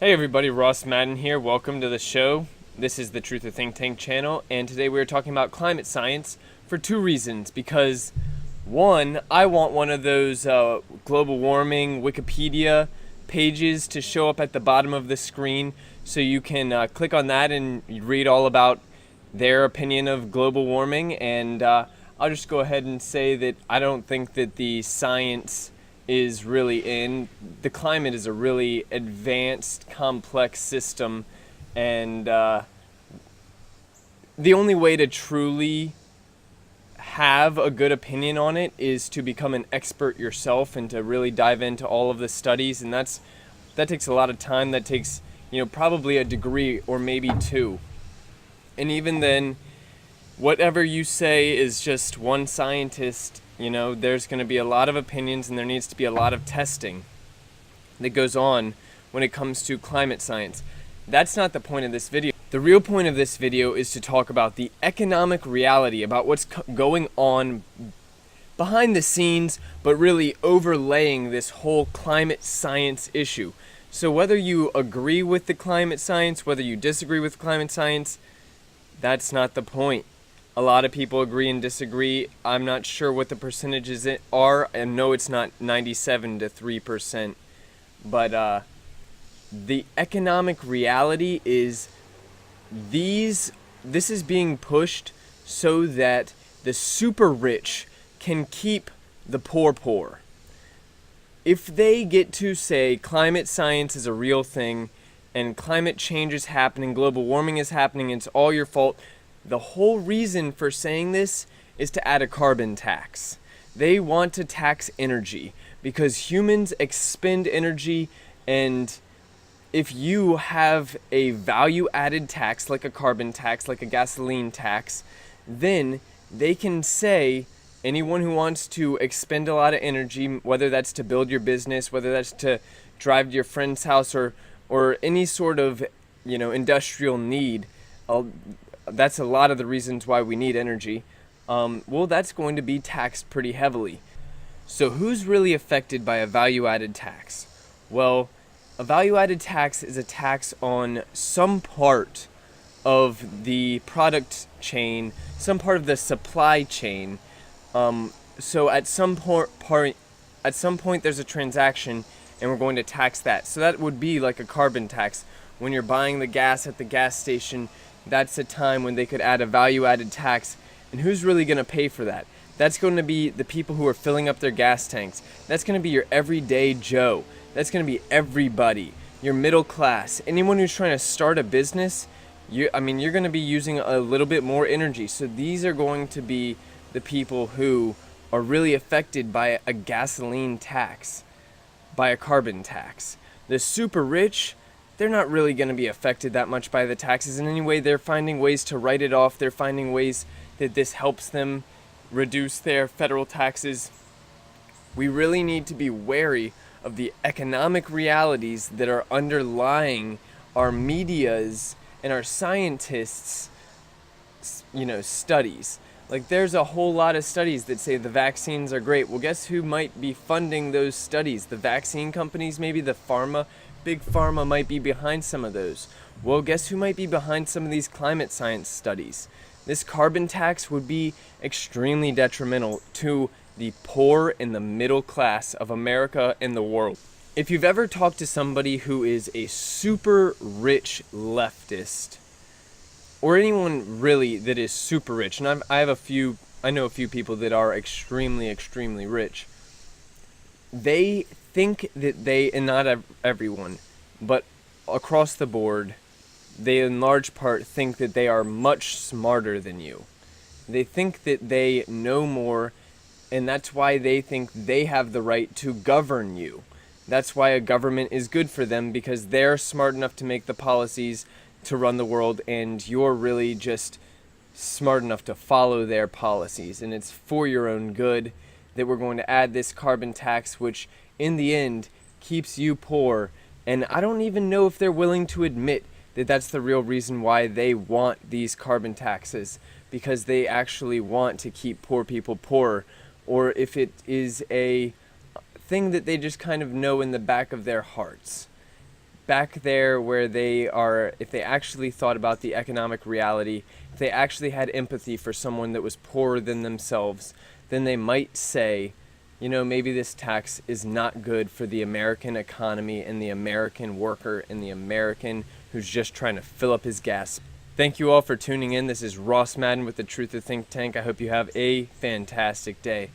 Hey everybody, Ross Madden here. Welcome to the show. This is the Truth of Think Tank channel, and today we're talking about climate science for two reasons. Because, one, I want one of those global warming Wikipedia pages to show up at the bottom of the screen so you can click on that and read all about their opinion of global warming. And I'll just go ahead and say that I don't think that the science is really in. The climate is a really advanced, complex system, and the only way to truly have a good opinion on it is to become an expert yourself and to really dive into all of the studies, and that takes a lot of time. That takes, probably a degree or maybe two. And even then, whatever you say is just one scientist. There's going to be a lot of opinions, and there needs to be a lot of testing that goes on when it comes to climate science. That's not the point of this video. The real point of this video is to talk about the economic reality, about what's going on behind the scenes, but really overlaying this whole climate science issue. So whether you agree with the climate science, whether you disagree with climate science, that's not the point. A lot of people agree and disagree. I'm not sure what the percentages are. I know it's not 97 to 3%. But the economic reality is this is being pushed so that the super rich can keep the poor poor. If they get to say climate science is a real thing and climate change is happening, global warming is happening, it's all your fault, the whole reason for saying this is to add a carbon tax. They want to tax energy because humans expend energy, and if you have a value-added tax like a carbon tax, like a gasoline tax, then they can say anyone who wants to expend a lot of energy, whether that's to build your business, whether that's to drive to your friend's house, or any sort of industrial need, that's a lot of the reasons why we need energy. Well, that's going to be taxed pretty heavily. So who's really affected by a value-added tax? Well, a value-added tax is a tax on some part of the product chain, some part of the supply chain. So at some point there's a transaction, and we're going to tax that. So that would be like a carbon tax. When you're buying the gas at the gas station, that's a time when they could add a value-added tax. And who's really going to pay for that? That's going to be the people who are filling up their gas tanks. That's going to be your everyday Joe. That's going to be everybody. Your middle class. Anyone who's trying to start a business, you're going to be using a little bit more energy. So these are going to be the people who are really affected by a gasoline tax, by a carbon tax. The super rich, they're not really going to be affected that much by the taxes in any way. They're finding ways to write it off. They're finding ways that this helps them reduce their federal taxes. We really need to be wary of the economic realities that are underlying our media's and our scientists' studies. Like, there's a whole lot of studies that say the vaccines are great. Well, guess who might be funding those studies? The vaccine companies, maybe the pharma. Big pharma might be behind some of those. Well, guess who might be behind some of these climate science studies? This carbon tax would be extremely detrimental to the poor and the middle class of America and the world. If you've ever talked to somebody who is a super rich leftist, or anyone really that is super rich, and I know a few people that are extremely, extremely rich, they think that and not everyone, but across the board, they in large part think that they are much smarter than you. They think that they know more, and that's why they think they have the right to govern you. That's why a government is good for them, because they're smart enough to make the policies to run the world, and you're really just smart enough to follow their policies, and it's for your own good that we're going to add this carbon tax, which in the end keeps you poor. And I don't even know if they're willing to admit that that's the real reason why they want these carbon taxes, because they actually want to keep poor people poorer, or if it is a thing that they just kind of know in the back of their hearts. back there where they are, if they actually thought about the economic reality, if they actually had empathy for someone that was poorer than themselves, then they might say, you know, maybe this tax is not good for the American economy and the American worker and the American who's just trying to fill up his gas. Thank you all for tuning in. This is Ross Madden with the Truth of Think Tank. I hope you have a fantastic day.